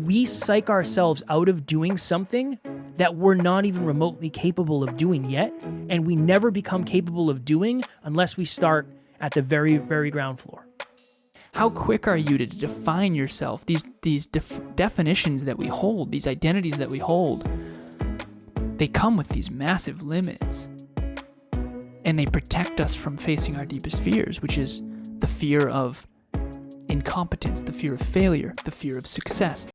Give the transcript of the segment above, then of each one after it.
we psych ourselves out of doing something that we're not even remotely capable of doing yet, and we never become capable of doing unless we start at the very, very ground floor. How quick are you to define yourself? These definitions that we hold, these identities that we hold, they come with these massive limits. And they protect us from facing our deepest fears, which is the fear of incompetence, the fear of failure, the fear of success.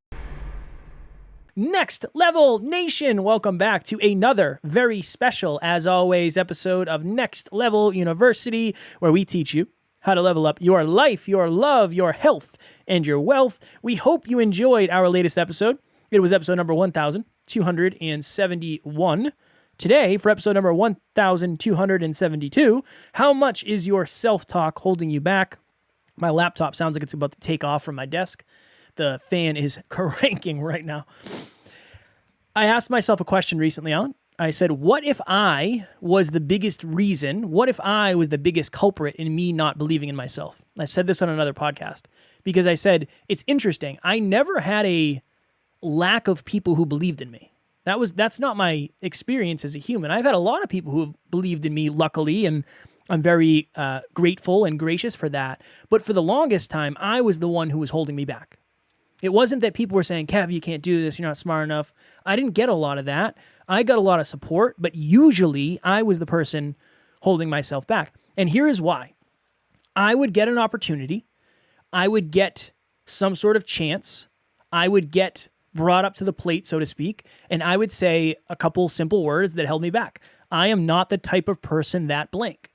Next Level Nation, welcome back to another very special, as always, episode of Next Level University, where we teach you how to level up your life, your love, your health, and your wealth. We hope you enjoyed our latest episode. It was episode number 1271. Today, for episode number 1272, how much is your self-talk holding you back? My laptop sounds like it's about to take off from my desk. The fan is cranking right now. I asked myself a question recently on. I said, what if I was the biggest reason? What if I was the biggest culprit in me not believing in myself? I said this on another podcast because I said, it's interesting. I never had a lack of people who believed in me. That's not my experience as a human. I've had a lot of people who have believed in me, luckily, and I'm very grateful and gracious for that. But for the longest time, I was the one who was holding me back. It wasn't that people were saying, Kev, you can't do this, you're not smart enough. I didn't get a lot of that. I got a lot of support, but usually I was the person holding myself back. And here is why. I would get an opportunity. I would get some sort of chance. I would get brought up to the plate, so to speak, and I would say a couple simple words that held me back. I am not the type of person that blank.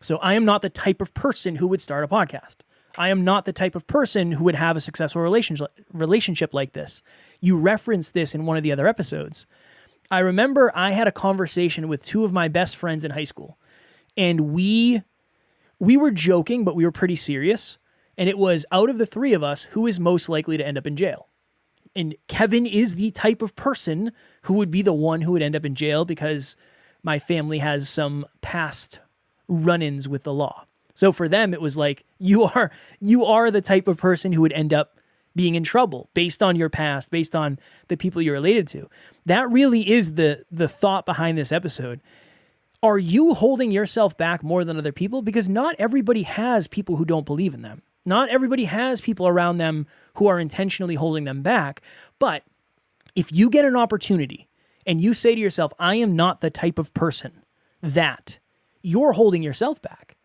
So I am not the type of person who would start a podcast. I am not the type of person who would have a successful relationship like this. You referenced this in one of the other episodes. I remember I had a conversation with two of my best friends in high school, and we were joking, but we were pretty serious, and it was, out of the three of us, who is most likely to end up in jail? And Kevin is the type of person who would be the one who would end up in jail because my family has some past run-ins with the law. So for them, it was like, you are the type of person who would end up being in trouble based on your past, based on the people you're related to. That really is the thought behind this episode. Are you holding yourself back more than other people? Because not everybody has people who don't believe in them. Not everybody has people around them who are intentionally holding them back. But if you get an opportunity and you say to yourself, I am not the type of person that, you're holding yourself back.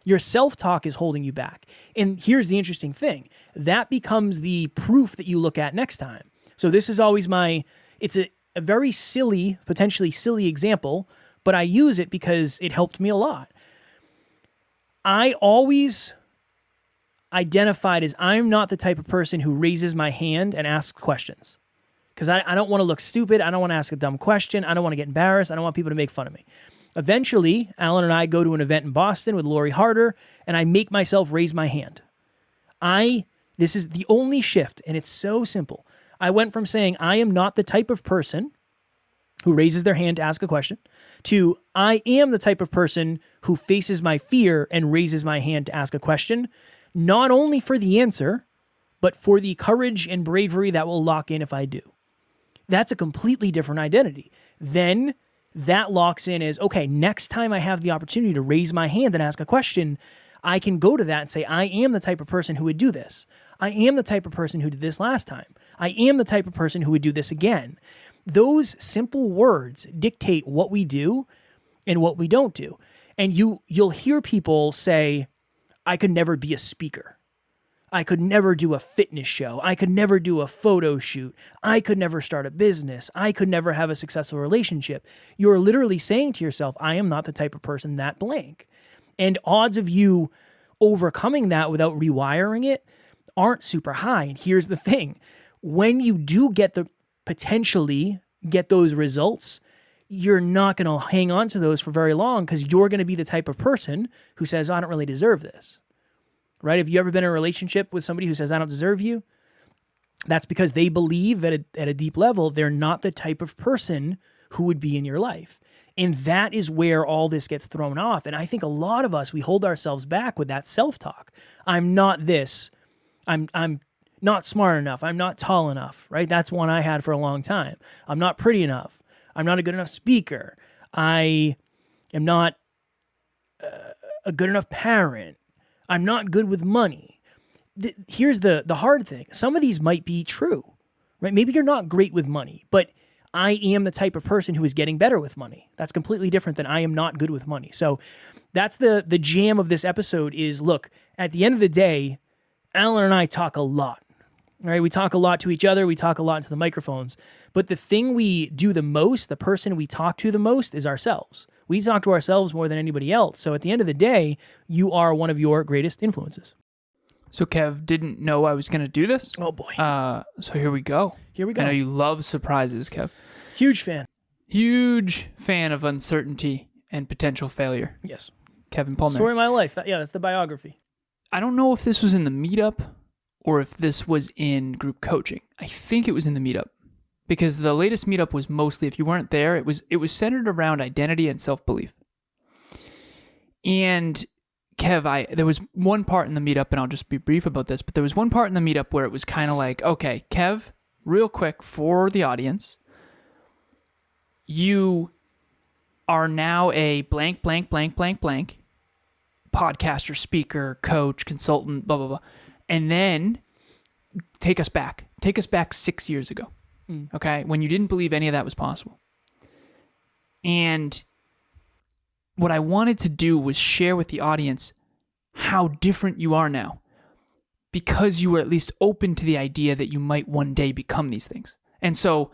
Your self-talk is holding you back. And here's the interesting thing. That becomes the proof that you look at next time. So this is always it's a very silly, potentially silly example, but I use it because it helped me a lot. I always identified as I'm not the type of person who raises my hand and asks questions. Because I don't want to look stupid. I don't want to ask a dumb question. I don't want to get embarrassed. I don't want people to make fun of me. Eventually, Alan and I go to an event in Boston with Lori Harder, and I make myself raise my hand. This is the only shift, and it's so simple. I went from saying I am not the type of person who raises their hand to ask a question to I am the type of person who faces my fear and raises my hand to ask a question, not only for the answer, but for the courage and bravery that will lock in if I do. That's a completely different identity. Then that locks in as, okay, next time I have the opportunity to raise my hand and ask a question, I can go to that and say, I am the type of person who would do this. I am the type of person who did this last time. I am the type of person who would do this again. Those simple words dictate what we do and what we don't do. And you'll hear people say, I could never be a speaker. I could never do a fitness show. I could never do a photo shoot. I could never start a business. I could never have a successful relationship. You're literally saying to yourself, I am not the type of person that blank. And odds of you overcoming that without rewiring it aren't super high. And here's the thing. When you do potentially get those results, you're not going to hang on to those for very long because you're going to be the type of person who says, I don't really deserve this. Right? Have you ever been in a relationship with somebody who says, I don't deserve you? That's because they believe at a deep level, they're not the type of person who would be in your life. And that is where all this gets thrown off. And I think a lot of us, we hold ourselves back with that self-talk. I'm not this. I'm not smart enough. I'm not tall enough, right? That's one I had for a long time. I'm not pretty enough. I'm not a good enough speaker. I am not a good enough parent. I'm not good with money. Here's the hard thing. Some of these might be true, right? Maybe you're not great with money, but I am the type of person who is getting better with money. That's completely different than I am not good with money. So that's the jam of this episode is, look, at the end of the day, Alan and I talk a lot, right? We talk a lot to each other. We talk a lot into the microphones. But the thing we do the most, the person we talk to the most is ourselves. We talk to ourselves more than anybody else. So at the end of the day, you are one of your greatest influences. So Kev didn't know I was going to do this. Oh, boy. So here we go. Here we go. I know you love surprises, Kev. Huge fan. Huge fan of uncertainty and potential failure. Yes. Kevin Palmieri. Story of my life. That's the biography. I don't know if this was in the meetup or if this was in group coaching. I think it was in the meetup because the latest meetup was mostly, if you weren't there, it was centered around identity and self-belief. And Kev, there was one part in the meetup, and I'll just be brief about this, but there was one part in the meetup where it was kind of like, okay, Kev, real quick for the audience, you are now a blank, blank, blank, blank, blank, podcaster, speaker, coach, consultant, blah, blah, blah. And then take us back 6 years ago, okay, when you didn't believe any of that was possible. And what I wanted to do was share with the audience how different you are now because you were at least open to the idea that you might one day become these things. And so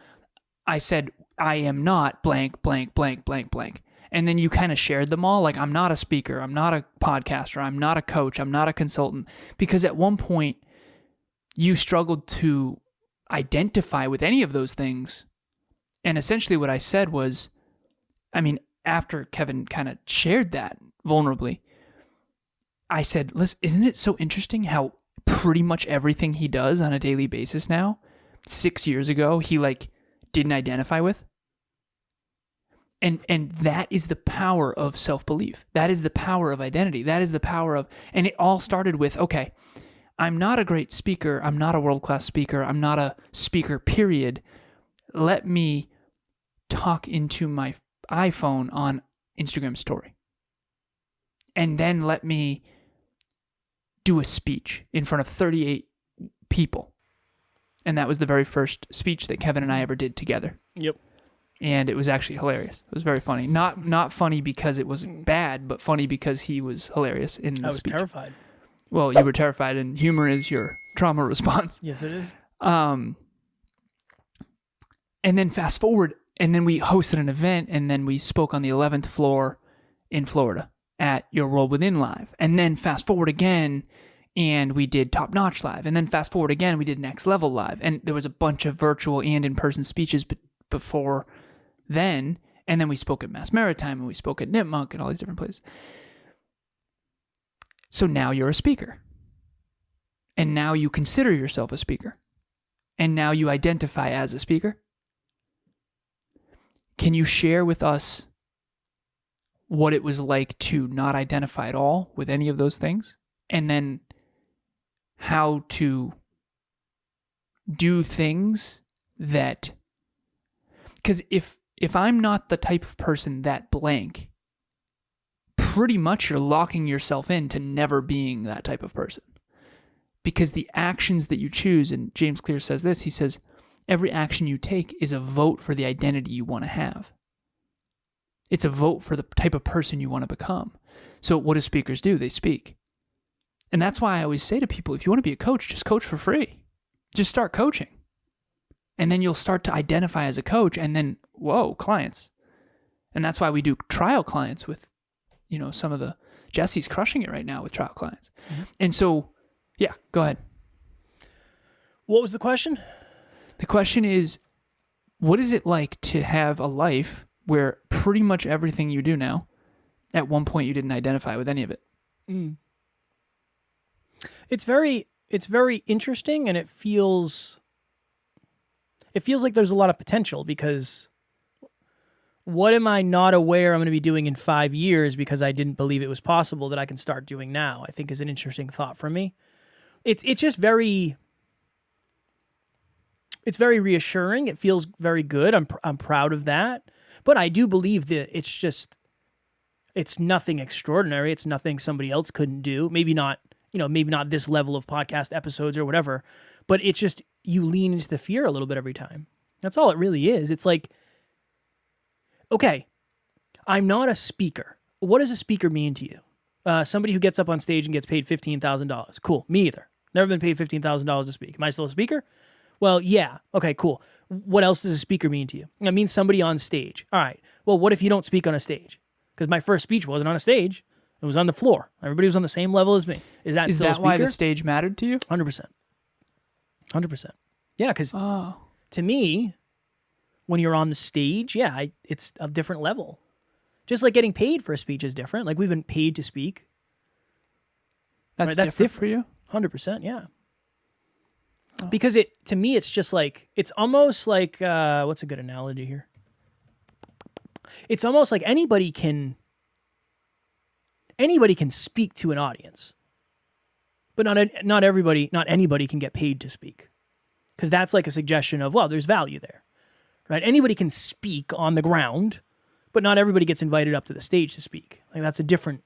I said, I am not blank, blank, blank, blank, blank. And then you kind of shared them all. Like, I'm not a speaker. I'm not a podcaster. I'm not a coach. I'm not a consultant. Because at one point, you struggled to identify with any of those things. And essentially what I said was, after Kevin kind of shared that vulnerably, I said, listen, isn't it so interesting how pretty much everything he does on a daily basis now, 6 years ago, he didn't identify with? And that is the power of self-belief. That is the power of identity. That is the power of, and it all started with, okay, I'm not a great speaker. I'm not a world-class speaker. I'm not a speaker, period. Let me talk into my iPhone on Instagram story. And then let me do a speech in front of 38 people. And that was the very first speech that Kevin and I ever did together. Yep. And it was actually hilarious. It was very funny. Not funny because it was bad, but funny because he was hilarious in the speech. I was terrified. Well, you were terrified, and humor is your trauma response. Yes, it is. And then fast forward, and then we hosted an event, and then we spoke on the 11th floor in Florida at Your World Within Live. And then fast forward again, and we did Top Notch Live. And then fast forward again, we did Next Level Live. And there was a bunch of virtual and in-person speeches before then. And then we spoke at Mass Maritime, and we spoke at Nipmuc and all these different places. So now you're a speaker. And now you consider yourself a speaker. And now you identify as a speaker. Can you share with us what it was like to not identify at all with any of those things? And then how to do things that... Because if I'm not the type of person that blank, pretty much you're locking yourself into never being that type of person. Because the actions that you choose, and James Clear says this, he says, every action you take is a vote for the identity you want to have. It's a vote for the type of person you want to become. So what do speakers do? They speak. And that's why I always say to people, if you want to be a coach, just coach for free. Just start coaching. And then you'll start to identify as a coach, and then, whoa, clients. And that's why we do trial clients with, some of the, Jesse's crushing it right now with trial clients. Mm-hmm. And so, yeah, go ahead. What was the question? The question is, what is it like to have a life where pretty much everything you do now, at one point you didn't identify with any of it? Mm. It's very interesting, and it feels like there's a lot of potential, because what am I not aware I'm going to be doing in 5 years because I didn't believe it was possible that I can start doing now, I think is an interesting thought for me. It's just very, It's very reassuring. It feels very good. I'm proud of that. But I do believe that it's nothing extraordinary. It's nothing somebody else couldn't do. Maybe not, maybe not this level of podcast episodes or whatever, but it's just you lean into the fear a little bit every time. That's all it really is. It's like, okay, I'm not a speaker. What does a speaker mean to you? Somebody who gets up on stage and gets paid $15,000. Cool. Me either. Never been paid $15,000 to speak. Am I still a speaker? Well, yeah. Okay, cool. What else does a speaker mean to you? It means somebody on stage. All right. Well, what if you don't speak on a stage? Because my first speech wasn't on a stage. It was on the floor. Everybody was on the same level as me. Is that still a speaker? Why the stage mattered to you? 100%. 100%. Yeah, because Oh. to me, when you're on the stage, yeah, it's a different level. Just like getting paid for a speech is different. Like we've been paid to speak. That's right? different for you? 100%, yeah. Oh. Because to me, it's just like, it's almost like, what's a good analogy here? It's almost like anybody can speak to an audience, but not anybody can get paid to speak. Because that's like a suggestion of, well, there's value there, right? Anybody can speak on the ground, but not everybody gets invited up to the stage to speak. Like that's a different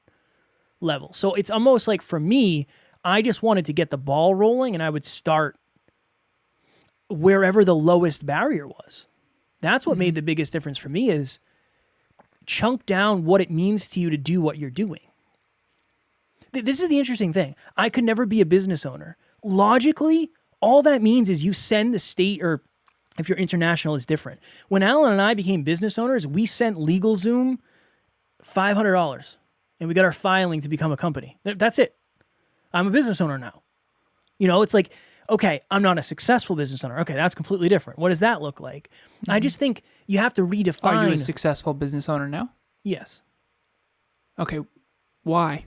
level. So it's almost like for me, I just wanted to get the ball rolling, and I would start wherever the lowest barrier was. That's what made the biggest difference for me, is chunk down what it means to you to do what you're doing. This is the interesting thing. I could never be a business owner. Logically, all that means is you send the state, or if you're international, it's different. When Alan and I became business owners, we sent LegalZoom $500, and we got our filing to become a company. That's it. I'm a business owner now. It's like, okay, I'm not a successful business owner. Okay, that's completely different. What does that look like? Mm-hmm. I just think you have to redefine. Are you a successful business owner now? Yes. Okay, why?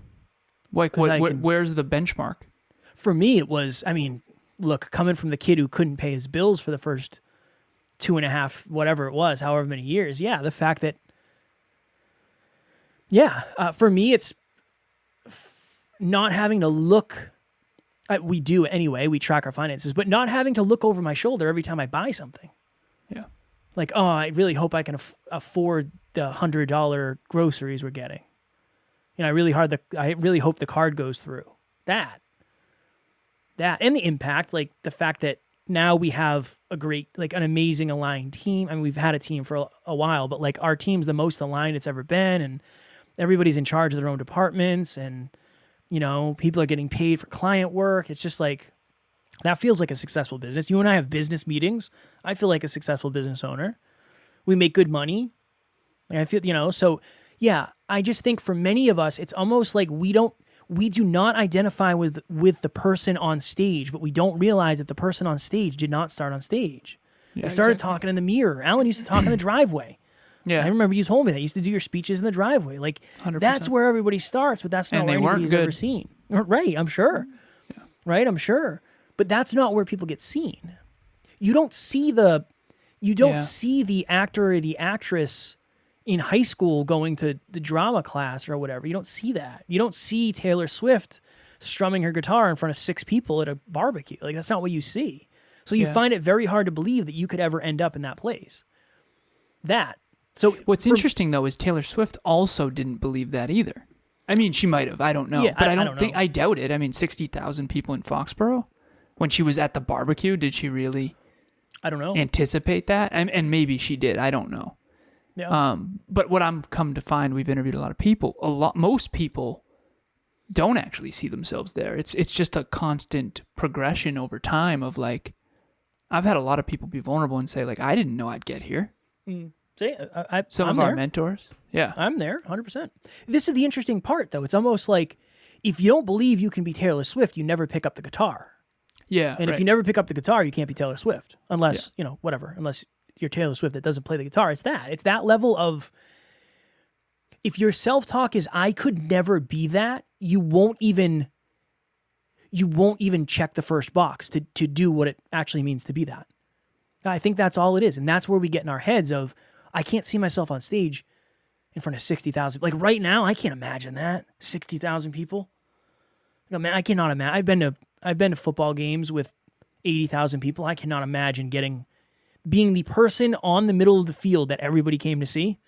Where's the benchmark? For me, it was, look, coming from the kid who couldn't pay his bills for the first 2.5, whatever it was, however many years. Yeah, the fact that, for me, it's not having to look. We do anyway. We track our finances, but not having to look over my shoulder every time I buy something. Yeah. Like, oh, I really hope I can afford the $100 groceries we're getting. I really hope the card goes through. That, and the impact, like the fact that now we have an amazing aligned team. We've had a team for a while, but like our team's the most aligned it's ever been, and everybody's in charge of their own departments, and people are getting paid for client work. It's just like, that feels like a successful business. You and I have business meetings. I feel like a successful business owner. We make good money. Like I feel, so yeah, I just think for many of us, it's almost like we do not identify with the person on stage, but we don't realize that the person on stage did not start on stage. Yeah, they started talking in the mirror. Alan used to talk in the driveway. Yeah. I remember you told me that. You used to do your speeches in the driveway. Like 100%. That's where everybody starts, but that's not where anybody's ever seen. Right, I'm sure. Yeah. Right, I'm sure. But that's not where people get seen. You don't see the actor or the actress in high school going to the drama class or whatever. You don't see that. You don't see Taylor Swift strumming her guitar in front of 6 people at a barbecue. Like that's not what you see. So you find it very hard to believe that you could ever end up in that place. So what's interesting though is Taylor Swift also didn't believe that either. She might have. I don't know. Yeah, but I doubt it. 60,000 people in Foxborough when she was at the barbecue. Did she really? I don't know. Anticipate that, and maybe she did. I don't know. Yeah. But what I'm come to find, we've interviewed a lot of people. Most people don't actually see themselves there. It's just a constant progression over time of like, I've had a lot of people be vulnerable and say like, I didn't know I'd get here. See, Some of our mentors. Yeah. I'm there 100%. This is the interesting part though. It's almost like if you don't believe you can be Taylor Swift, you never pick up the guitar. Yeah. And if you never pick up the guitar, you can't be Taylor Swift unless, whatever, unless you're Taylor Swift that doesn't play the guitar. It's that level of, if your self-talk is, I could never be that, you won't even check the first box to do what it actually means to be that. I think that's all it is. And that's where we get in our heads of, I can't see myself on stage in front of 60,000. Like right now, I can't imagine that. 60,000 people. Man, I cannot imagine. I've been to football games with 80,000 people. I cannot imagine being the person on the middle of the field that everybody came to see.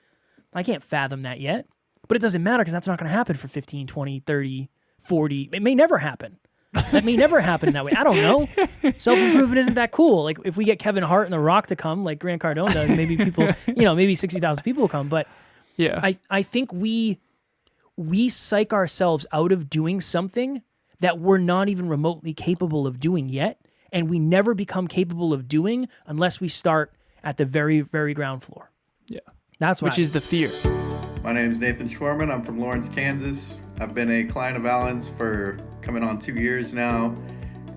I can't fathom that yet, but it doesn't matter because that's not going to happen for 15, 20, 30, 40. It may never happen. That may never happen that way. I don't know. Self-improvement isn't that cool. Like if we get Kevin Hart and The Rock to come, like Grant Cardone does, maybe people, maybe 60,000 people will come. But Yeah. I think we psych ourselves out of doing something that we're not even remotely capable of doing yet, and we never become capable of doing unless we start at the very, very ground floor. Yeah. That's what Which is the fear. My name is Nathan Schwermann. I'm from Lawrence, Kansas. I've been a client of Alan's for coming on 2 years now,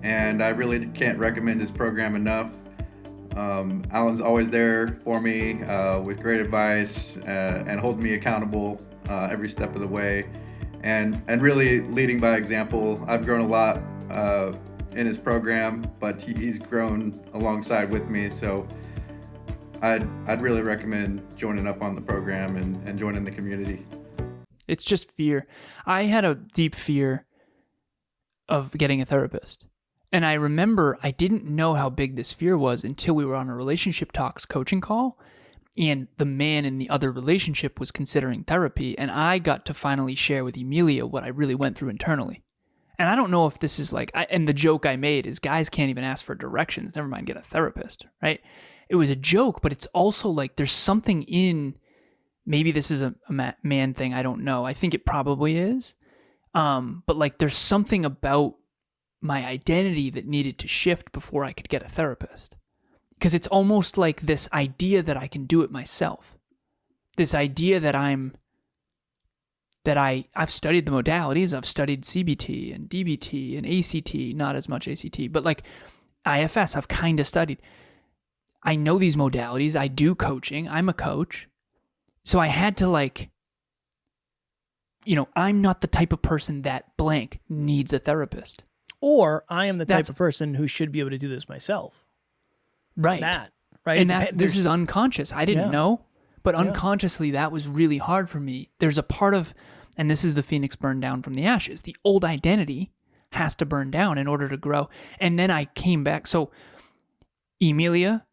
and I really can't recommend his program enough. Alan's always there for me with great advice and holding me accountable every step of the way, and really leading by example. I've grown a lot in his program, but he's grown alongside with me, so I'd really recommend joining up on the program and joining the community. It's just fear. I had a deep fear of getting a therapist. And I remember I didn't know how big this fear was until we were on a relationship talks coaching call, and the man in the other relationship was considering therapy, and I got to finally share with Emilia what I really went through internally. And I don't know if this is and the joke I made is guys can't even ask for directions, never mind get a therapist, right? It was a joke, but it's also like there's something in, maybe this is a man thing, I don't know. I think it probably is. But like there's something about my identity that needed to shift before I could get a therapist. Because it's almost like this idea that I can do it myself. This idea that I've studied the modalities. I've studied CBT and DBT and ACT, not as much ACT, but like IFS, I've kind of studied. I know these modalities. I do coaching. I'm a coach. So I had to I'm not the type of person that blank needs a therapist. Or I am the type of person who should be able to do this myself. Right. Right. And this is unconscious. I didn't know, but unconsciously that was really hard for me. There's a part of, and this is the phoenix burned down from the ashes. The old identity has to burn down in order to grow. And then I came back. So Emilia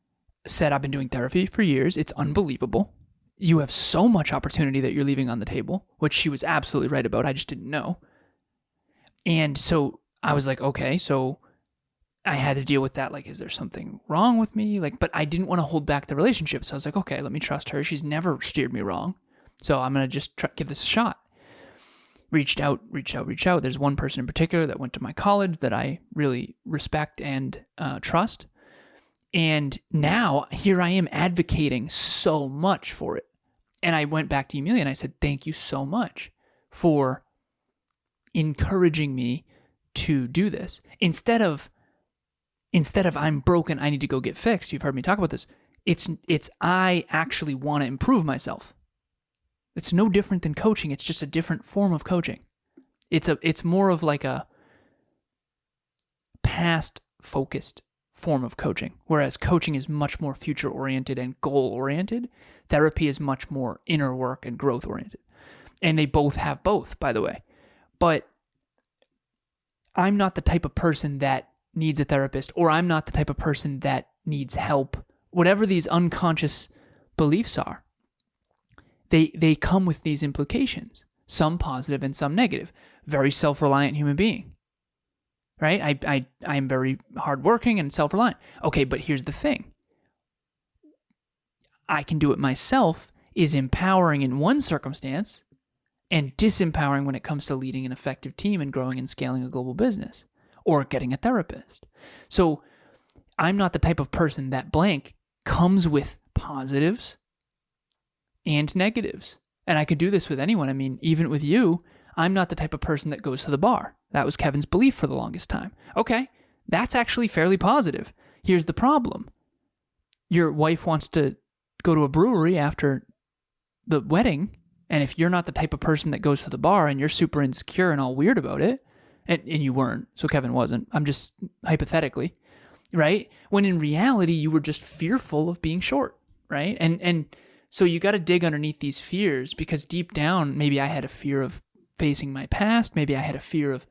said, I've been doing therapy for years. It's unbelievable. You have so much opportunity that you're leaving on the table, which she was absolutely right about. I just didn't know. And so I was like, okay, so I had to deal with that. Like, is there something wrong with me? But I didn't want to hold back the relationship. So I was like, okay, let me trust her. She's never steered me wrong. So I'm going to just give this a shot. Reached out. There's one person in particular that went to my college that I really respect and trust. And now here I am advocating so much for it. And I went back to Emilia and I said, thank you so much for encouraging me to do this. Instead of I'm broken, I need to go get fixed. You've heard me talk about this. It's I actually want to improve myself. It's no different than coaching. It's just a different form of coaching. It's more of like a past focused form of coaching, whereas coaching is much more future-oriented and goal-oriented. Therapy is much more inner work and growth-oriented. And they both have both, by the way. But I'm not the type of person that needs a therapist, or I'm not the type of person that needs help. Whatever these unconscious beliefs are, they come with these implications, some positive and some negative. Very self-reliant human being. Right? I'm very hardworking and self-reliant. Okay, but here's the thing. I can do it myself is empowering in one circumstance and disempowering when it comes to leading an effective team and growing and scaling a global business or getting a therapist. So I'm not the type of person that blank comes with positives and negatives. And I could do this with anyone. I mean, even with you, I'm not the type of person that goes to the bar. That was Kevin's belief for the longest time. Okay, that's actually fairly positive. Here's the problem. Your wife wants to go to a brewery after the wedding, and if you're not the type of person that goes to the bar and you're super insecure and all weird about it, and you weren't, so Kevin wasn't, I'm just hypothetically, right? When in reality, you were just fearful of being short, right? And so you got to dig underneath these fears, because deep down, maybe I had a fear of facing my past. Maybe I had a fear of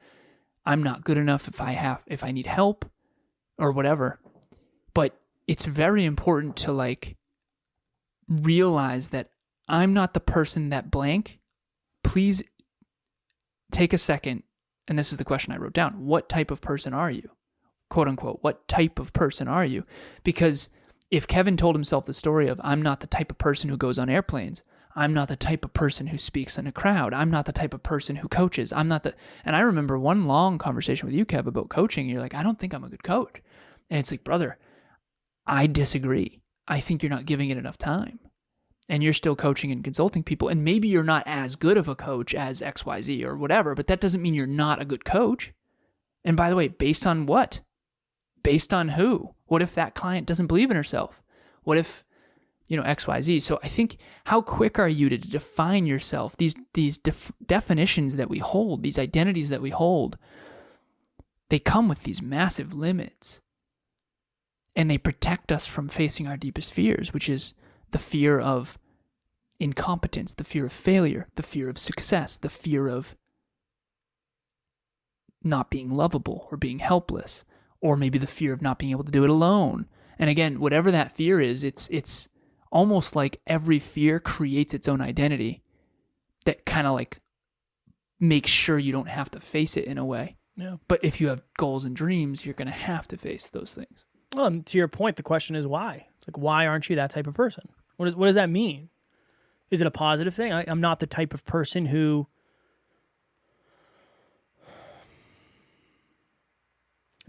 I'm not good enough if I need help. or whatever. But it's very important to like realize that I'm not the person that blank. Please take a second. And this is the question I wrote down. What type of person are you? Quote unquote. What type of person are you? Because if Kevin told himself the story of, I'm not the type of person who goes on airplanes, I'm not the type of person who speaks in a crowd, I'm not the type of person who coaches, and I remember one long conversation with you, Kev, about coaching, and you're like, I don't think I'm a good coach. And it's like, brother, I disagree. I think you're not giving it enough time. And you're still coaching and consulting people, and maybe you're not as good of a coach as XYZ or whatever, but that doesn't mean you're not a good coach. And by the way, based on what? Based on who? What if that client doesn't believe in herself? What if, XYZ? So I think, how quick are you to define yourself? These definitions that we hold, these identities that we hold, they come with these massive limits. And they protect us from facing our deepest fears, which is the fear of incompetence, the fear of failure, the fear of success, the fear of not being lovable or being helpless, or maybe the fear of not being able to do it alone. And again, whatever that fear is, it's almost like every fear creates its own identity that kind of like makes sure you don't have to face it in a way. Yeah. But if you have goals and dreams, you're going to have to face those things. Well, and to your point, the question is why? It's like, why aren't you that type of person? What does that mean? Is it a positive thing? I'm not the type of person who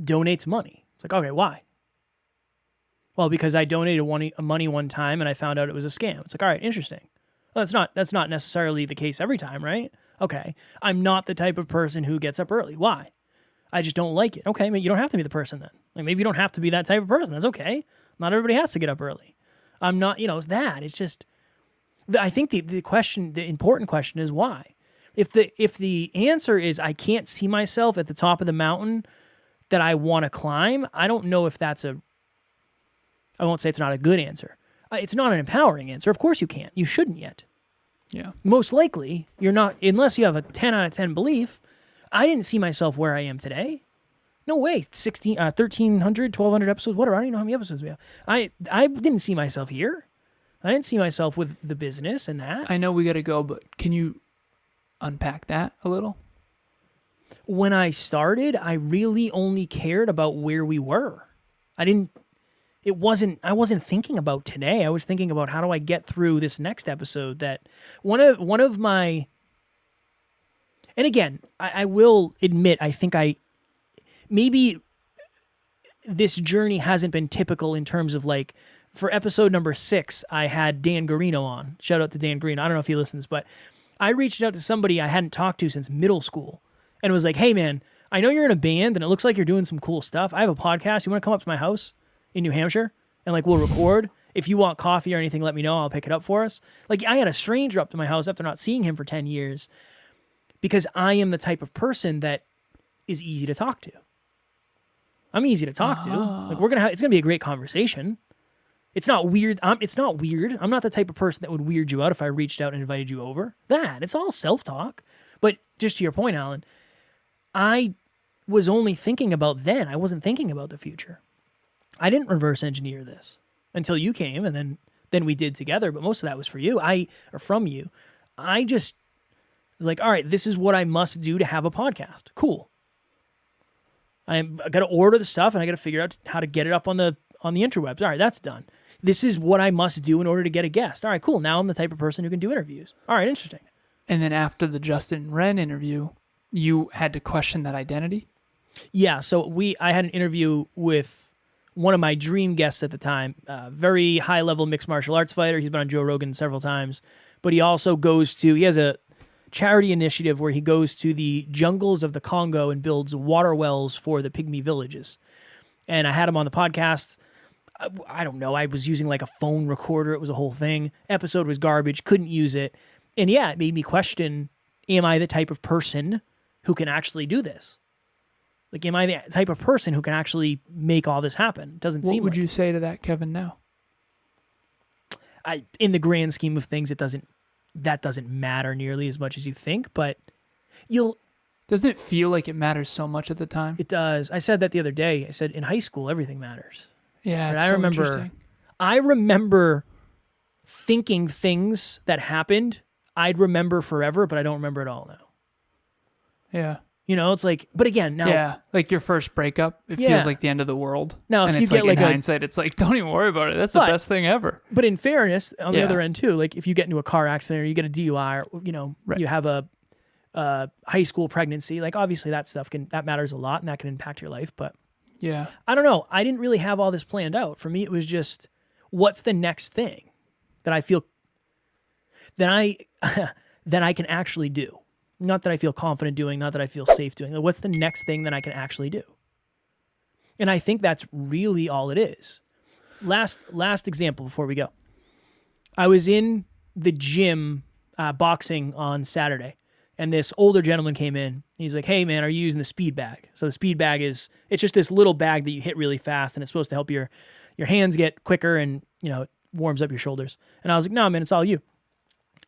donates money. It's like, okay, why? Well, because I donated money one time and I found out it was a scam. It's like, all right, interesting. Well, that's not necessarily the case every time, right? Okay, I'm not the type of person who gets up early. Why? I just don't like it. Okay, you don't have to be the person then. Like, maybe you don't have to be that type of person. That's okay. Not everybody has to get up early. I'm not, it's that. It's just, I think the important question is why. If the answer is I can't see myself at the top of the mountain that I want to climb, I don't know if that's I won't say it's not a good answer. It's not an empowering answer. Of course you can't. You shouldn't yet. Yeah. Most likely, you're not, unless you have a 10 out of 10 belief. I didn't see myself where I am today. No way. 1,300, 1,200 episodes, whatever. I don't even know how many episodes we have. I didn't see myself here. I didn't see myself with the business and that. I know we got to go, but can you unpack that a little? When I started, I really only cared about where we were. I wasn't thinking about today. I was thinking about how do I get through this next episode. That one of my, and again, I will admit, I think maybe this journey hasn't been typical in terms of like, for episode number 6, I had Dan Garino on. Shout out to Dan Garino. I don't know if he listens, but I reached out to somebody I hadn't talked to since middle school and was like, hey man, I know you're in a band and it looks like you're doing some cool stuff. I have a podcast. You want to come up to my house in New Hampshire and like we'll record? If you want coffee or anything, let me know. I'll pick it up for us. Like, I had a stranger up to my house after not seeing him for 10 years because I am the type of person that is easy to talk to. I'm easy to talk to. Like, it's gonna be a great conversation. It's not weird. It's not weird. I'm not the type of person that would weird you out if I reached out and invited you over. It's all self-talk. But just to your point, Alan, I was only thinking about then. I wasn't thinking about the future. I didn't reverse engineer this until you came, and then we did together. But most of that was for you. Or from you. I just was like, all right, this is what I must do to have a podcast. Cool. I got to order the stuff, and I got to figure out how to get it up on the interwebs. All right, that's done. This is what I must do in order to get a guest. All right, cool. Now I'm the type of person who can do interviews. All right, interesting. And then after the Justin Wren interview, you had to question that identity? Yeah, so I had an interview with one of my dream guests at the time, very high-level mixed martial arts fighter. He's been on Joe Rogan several times, but he also he has a charity initiative where he goes to the jungles of the Congo and builds water wells for the pygmy villages. And I had him on the podcast. I don't know. I was using like a phone recorder. It was a whole thing. Episode was garbage. Couldn't use it. And yeah, it made me question, am I the type of person who can actually do this? Like, am I the type of person who can actually make all this happen? Doesn't seem like. What would you say to that, Kevin, now? In the grand scheme of things, that doesn't matter nearly as much as you think, but Doesn't it feel like it matters so much at the time? It does. I said that the other day. I said in high school everything matters. Yeah, And it's I so remember interesting. I remember thinking things that happened I'd remember forever, but I don't remember it all now. Yeah. You know, it's like, but again, now Yeah, like your first breakup, it Yeah. feels like the end of the world. Now, and if it's you get like in like a- hindsight, it's like, don't even worry about it. That's the But- best thing ever. But in fairness, on the Yeah. other end too, like if you get into a car accident or you get a DUI or Right. you have a high school pregnancy, like obviously that matters a lot and that can impact your life. But Yeah. I don't know. I didn't really have all this planned out. For me, it was just what's the next thing that I feel that I that I can actually do. Not that I feel confident doing, not that I feel safe doing. Like, what's the next thing that I can actually do? And I think that's really all it is. Last example before we go. I was in the gym boxing on Saturday, and this older gentleman came in. He's like, "Hey, man, are you using the speed bag?" So the speed bag it's just this little bag that you hit really fast, and it's supposed to help your hands get quicker, and it warms up your shoulders. And I was like, "No, man, it's all you."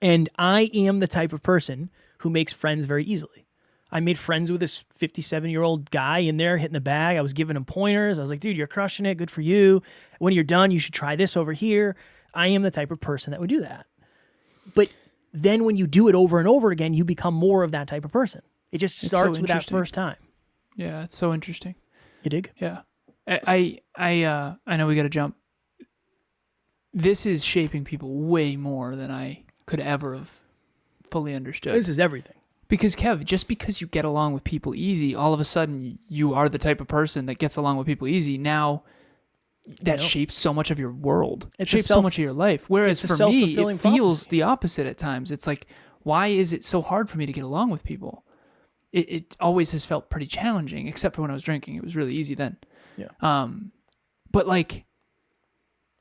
And I am the type of person who makes friends very easily. I made friends with this 57-year-old guy in there hitting the bag. I was giving him pointers. I was like, "Dude, you're crushing it. Good for you. When you're done, you should try this over here." I am the type of person that would do that. But then when you do it over and over again, you become more of that type of person. It just It's so starts with that interesting. first time. Yeah, it's so interesting. You dig? Yeah. I know we got to jump. This is shaping people way more than I could ever have fully understood. This is everything. Because Kev, just because you get along with people easy, all of a sudden you are the type of person that gets along with people easy. Now that shapes so much of your world. It It's a shapes so much of your life. Whereas it's a for me, it self-fulfilling feels prophecy. the opposite at times. It's like, why is it so hard for me to get along with people? It always has felt pretty challenging, except for when I was drinking. It was really easy then. Yeah. But like,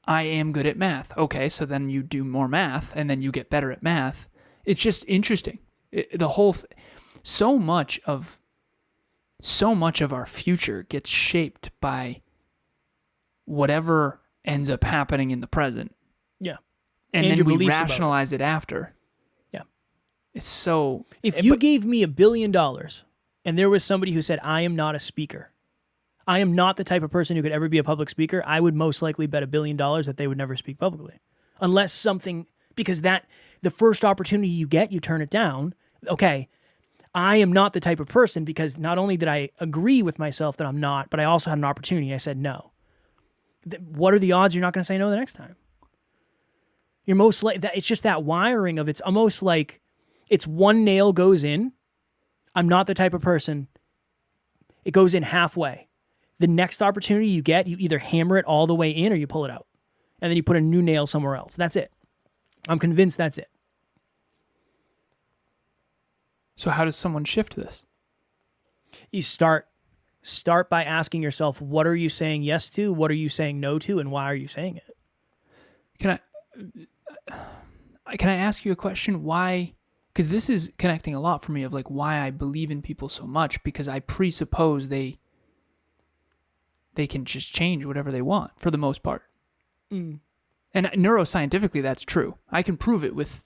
I am good at math. Okay, so then you do more math, and then you get better at math. It's just interesting. So much of our future gets shaped by whatever ends up happening in the present. Yeah. And And then your we beliefs about it. rationalize it after. Yeah. It's so... If you gave me $1 billion and there was somebody who said, "I am not a speaker. I am not the type of person who could ever be a public speaker," I would most likely bet $1 billion that they would never speak publicly. Unless something, because the first opportunity you get, you turn it down. Okay, I am not the type of person because not only did I agree with myself that I'm not, but I also had an opportunity and I said no. What are the odds you're not going to say no the next time? You're most like that. It's just that wiring of it's almost like it's one nail goes in. I'm not the type of person. It goes in halfway. The next opportunity you get, you either hammer it all the way in or you pull it out. And then you put a new nail somewhere else. That's it. I'm convinced that's it. So how does someone shift this? You start by asking yourself, what are you saying yes to? What are you saying no to? And why are you saying it? Can I ask you a question? Why? Because this is connecting a lot for me of like why I believe in people so much, because I presuppose they can just change whatever they want for the most part. And neuroscientifically, that's true. I can prove it with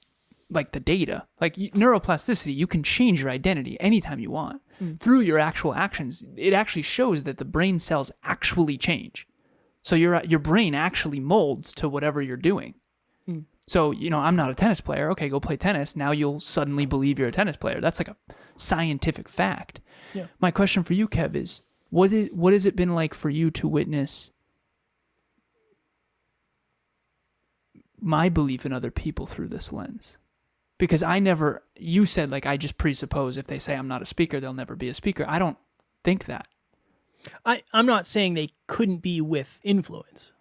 like the data. Like neuroplasticity, you can change your identity anytime you want. Through your actual actions, it actually shows that the brain cells actually change. So your brain actually molds to whatever you're doing. So, I'm not a tennis player. Okay, go play tennis. Now you'll suddenly believe you're a tennis player. That's like a scientific fact. Yeah. My question for you, Kev, is what has it been like for you to witness my belief in other people through this lens? Because you said like I just presuppose if they say I'm not a speaker, they'll never be a speaker. I don't think that. I'm not saying they couldn't be with influence.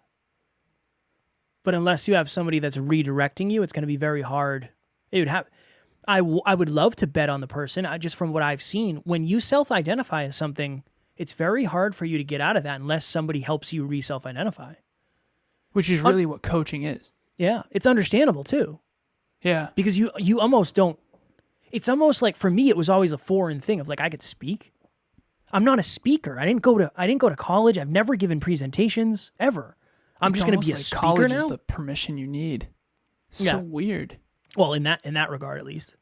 But unless you have somebody that's redirecting you, it's going to be very hard. I would love to bet on the person. Just from what I've seen, when you self-identify as something, it's very hard for you to get out of that unless somebody helps you re-self-identify. Which is really what coaching is. Yeah, it's understandable too. Yeah. Because you almost don't. It's almost like for me, it was always a foreign thing of like I could speak. I'm not a speaker. I didn't go to college. I've never given presentations ever. I'm just going to be a speaker college now. Is the permission you need. It's Yeah. so weird. Well, in that regard, at least.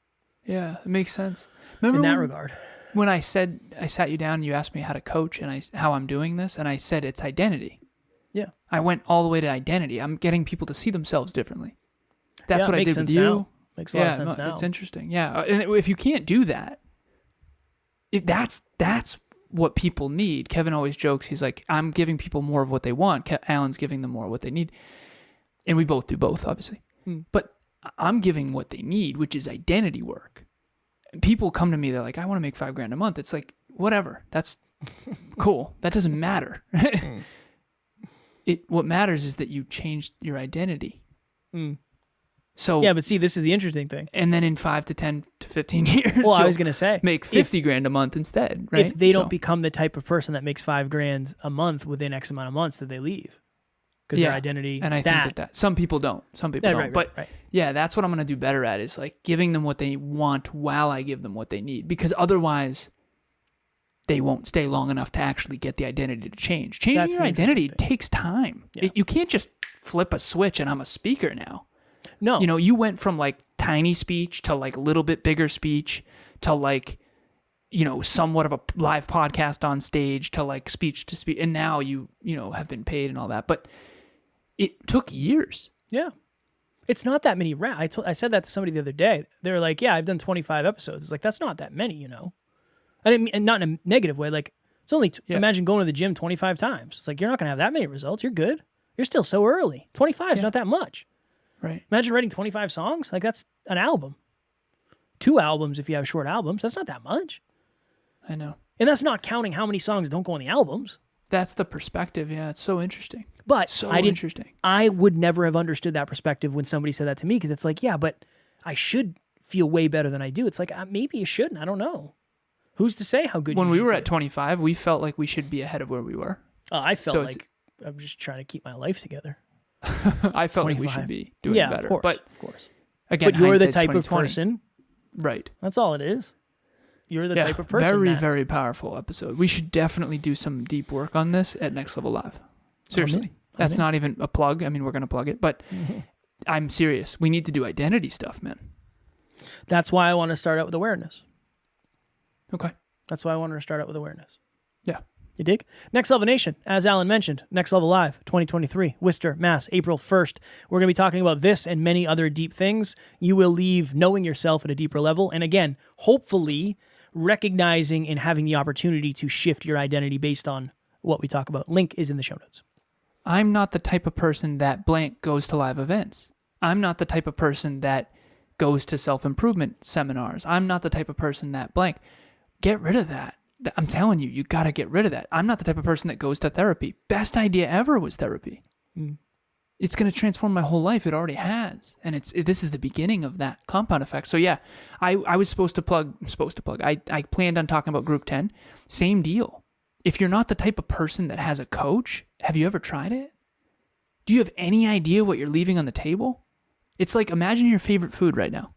Yeah, it makes sense. In Remember that when- regard. when I sat you down and you asked me how to coach and how I'm doing this, and I said it's identity. Yeah. I went all the way to identity. I'm getting people to see themselves differently. That's what I did with you. Now. Makes a lot of sense now. It's interesting. Yeah. And if you can't do that, that's what people need. Kevin always jokes. He's like, I'm giving people more of what they want. Alan's giving them more of what they need. And we both do both, obviously. But I'm giving what they need, which is identity work. And people come to me, they're like, I want to make $5,000 a month. It's like, whatever. That's cool. That doesn't matter. What matters is that you changed your identity. So yeah, but see, this is the interesting thing. And then in 5 to 10 to 15 years, well, I was going to say, make $50,000 a month instead, right? If they don't become the type of person that makes $5,000 a month within X amount of months, that they leave because their identity. And I think that some people don't. Some people don't. But yeah, that's what I'm going to do better at is like giving them what they want while I give them what they need, because otherwise they won't stay long enough to actually get the identity to change. Changing your identity takes time. Yeah. You can't just flip a switch and I'm a speaker now. No. You know, you went from like tiny speech to like a little bit bigger speech to like, you know, somewhat of a live podcast on stage to like speech to speech. And now you know, have been paid and all that. But it took years. Yeah. It's not that many rounds. I said that to somebody the other day. They were like, yeah, I've done 25 episodes. It's like, that's not that many, you know. I didn't mean, and not in a negative way. Like, it's only, imagine going to the gym 25 times. It's like, you're not going to have that many results. You're good. You're still so early. 25 is not that much. Right. Imagine writing 25 songs. Like, that's an album. 2 albums if you have short albums. That's not that much. I know. And that's not counting how many songs don't go on the albums. That's the perspective. Yeah, it's so interesting. But I would never have understood that perspective when somebody said that to me, because it's like, yeah, but I should feel way better than I do. It's like, maybe you shouldn't. I don't know. Who's to say how good when you we were feel? At 25, we felt like we should be ahead of where we were. I felt like I'm just trying to keep my life together. I felt like we should be doing better. Of course. But again, but you're the type of person. Right. That's all it is. You're the type of person. Very, very powerful episode. We should definitely do some deep work on this at Next Level Live. Seriously. That's not even a plug. I mean, we're going to plug it, but I'm serious. We need to do identity stuff, man. That's why I want to start out with awareness. Okay. That's why I wanted to start out with awareness. Yeah. You dig? Next Level Nation, as Alan mentioned, Next Level Live 2023, Worcester, Mass, April 1st. We're going to be talking about this and many other deep things. You will leave knowing yourself at a deeper level. And again, hopefully recognizing and having the opportunity to shift your identity based on what we talk about. Link is in the show notes. I'm not the type of person that blank goes to live events. I'm not the type of person that goes to self-improvement seminars. I'm not the type of person that blank. Get rid of that. I'm telling you, you got to get rid of that. I'm not the type of person that goes to therapy. Best idea ever was therapy. It's going to transform my whole life. It already has. And this is the beginning of that compound effect. So yeah, I was supposed to plug. I planned on talking about Group 10. Same deal. If you're not the type of person that has a coach, have you ever tried it? Do you have any idea what you're leaving on the table? It's like, imagine your favorite food right now.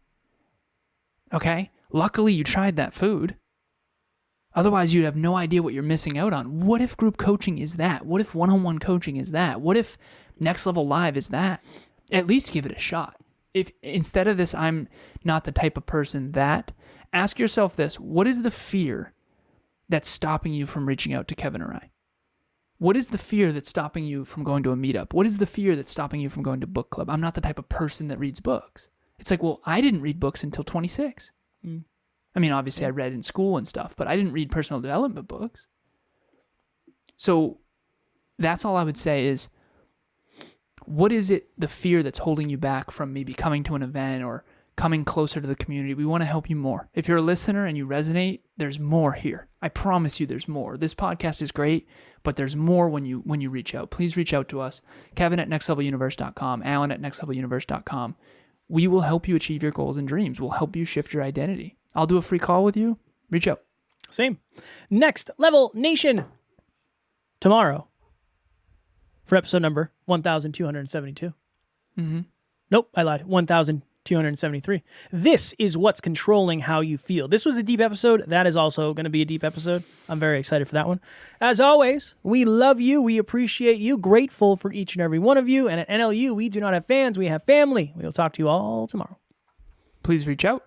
Okay? Luckily, you tried that food. Otherwise, you'd have no idea what you're missing out on. What if group coaching is that? What if one-on-one coaching is that? What if Next Level Live is that? At least give it a shot. If instead of this, I'm not the type of person that, ask yourself this: what is the fear that's stopping you from reaching out to Kevin or I? What is the fear that's stopping you from going to a meetup? What is the fear that's stopping you from going to book club? I'm not the type of person that reads books. It's like, well, I didn't read books until 26. I mean, obviously I read in school and stuff, but I didn't read personal development books. So that's all I would say is, what is it, the fear that's holding you back from maybe coming to an event or coming closer to the community? We want to help you more. If you're a listener and you resonate, there's more here. I promise you there's more. This podcast is great, but there's more when you reach out. Please reach out to us. Kevin at nextleveluniverse.com, Alan at nextleveluniverse.com. We will help you achieve your goals and dreams. We'll help you shift your identity. I'll do a free call with you. Reach out. Same. Next Level Nation. Tomorrow. For episode number 1,272. Nope, I lied. 1,273. This is what's controlling how you feel. This was a deep episode. That is also going to be a deep episode. I'm very excited for that one. As always, we love you. We appreciate you. Grateful for each and every one of you. And at NLU, we do not have fans. We have family. We will talk to you all tomorrow. Please reach out.